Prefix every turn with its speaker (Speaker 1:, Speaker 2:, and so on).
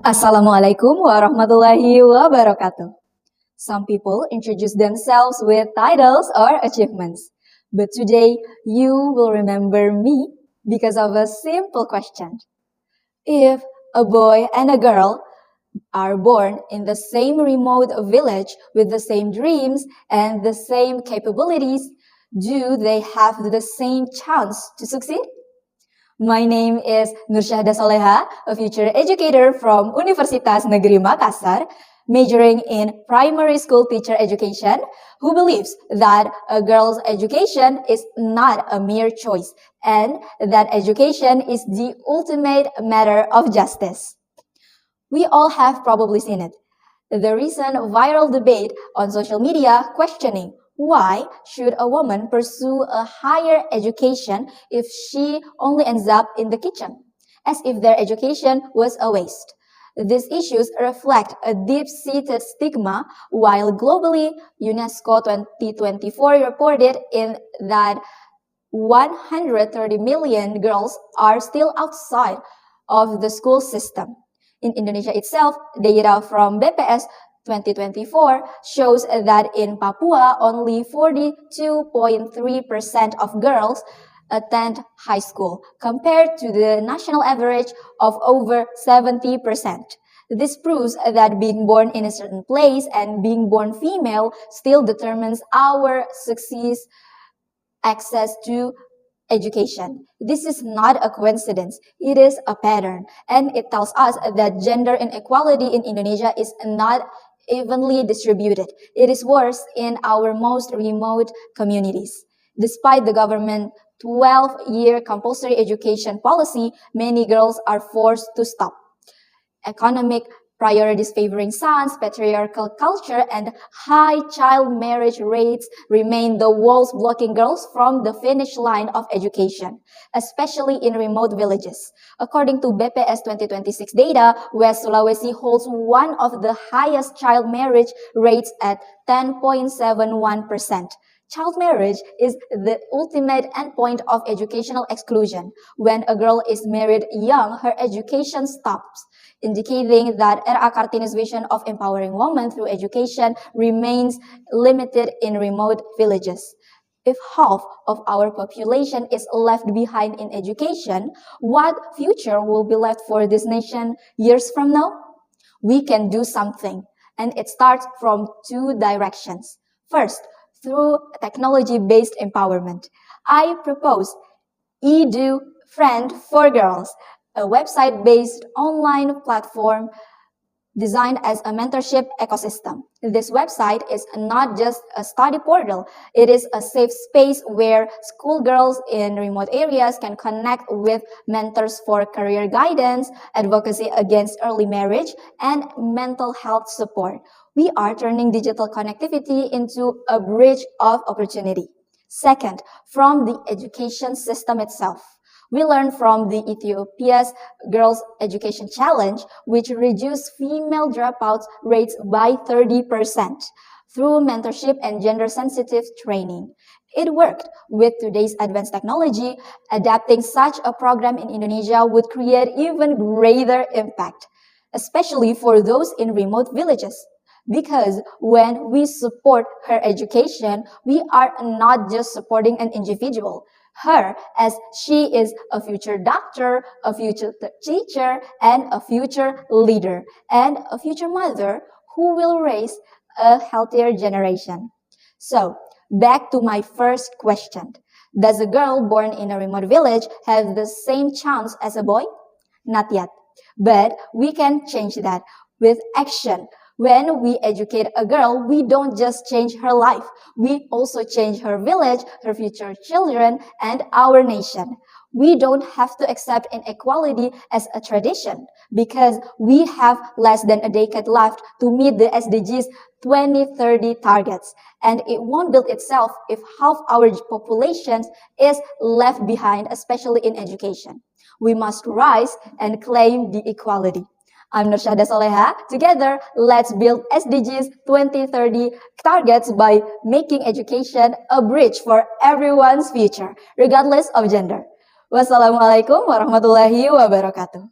Speaker 1: Assalamualaikum warahmatullahi wabarakatuh. Some people introduce themselves with titles or achievements. But today, you will remember me because of a simple question. If a boy and a girl are born in the same remote village with the same dreams and the same capabilities, do they have the same chance to succeed? My name is Syahda Sholeha, a future educator from Universitas Negeri Makassar, majoring in primary school teacher education, who believes that a girl's education is not a mere choice and that education is the ultimate matter of justice. We all have probably seen it. The recent viral debate on social media questioning why should a woman pursue a higher education if she only ends up in the kitchen, as if their education was a waste. These issues reflect a deep-seated stigma, while globally, UNESCO 2024 reported in that 130 million girls are still outside of the school system. In Indonesia itself, data from BPS 2024 shows that in Papua, only 42.3% of girls attend high school, compared to the national average of over 70%. This proves that being born in a certain place and being born female still determines our success, access to education. This is not a coincidence, it is a pattern, and it tells us that gender inequality in Indonesia is not evenly distributed. It is worse in our most remote communities. Despite the government 12-year compulsory education policy, many girls are forced to stop. Economic priorities favoring sons, patriarchal culture, and high child marriage rates remain the walls blocking girls from the finish line of education, especially in remote villages. According to BPS 2026 data, West Sulawesi holds one of the highest child marriage rates at 10.71%. Child marriage is the ultimate endpoint of educational exclusion. When a girl is married young, her education stops, indicating that R.A. Kartini's vision of empowering women through education remains limited in remote villages. If half of our population is left behind in education, what future will be left for this nation years from now? We can do something, and it starts from two directions. First, through technology-based empowerment. I propose Edu Friend for Girls, a website-based online platform designed as a mentorship ecosystem. This website is not just a study portal, it is a safe space where schoolgirls in remote areas can connect with mentors for career guidance, advocacy against early marriage, and mental health support. We are turning digital connectivity into a bridge of opportunity. Second, from the education system itself. We learned from the Ethiopia's Girls Education Challenge, which reduced female dropouts rates by 30% through mentorship and gender-sensitive training. It worked. With today's advanced technology, adapting such a program in Indonesia would create even greater impact, especially for those in remote villages. Because when we support her education, we are not just supporting an individual, her, as she is a future doctor, a future teacher, and a future leader, and a future mother who will raise a healthier generation. So, back to my first question. Does a girl born in a remote village have the same chance as a boy? Not yet. But we can change that with action. When we educate a girl, we don't just change her life. We also change her village, her future children, and our nation. We don't have to accept inequality as a tradition because we have less than a decade left to meet the SDGs 2030 targets. And it won't build itself if half our population is left behind, especially in education. We must rise and claim the equality. I'm Syahda Sholeha. Together, let's build SDGs 2030 targets by making education a bridge for everyone's future, regardless of gender. Wassalamualaikum warahmatullahi wabarakatuh.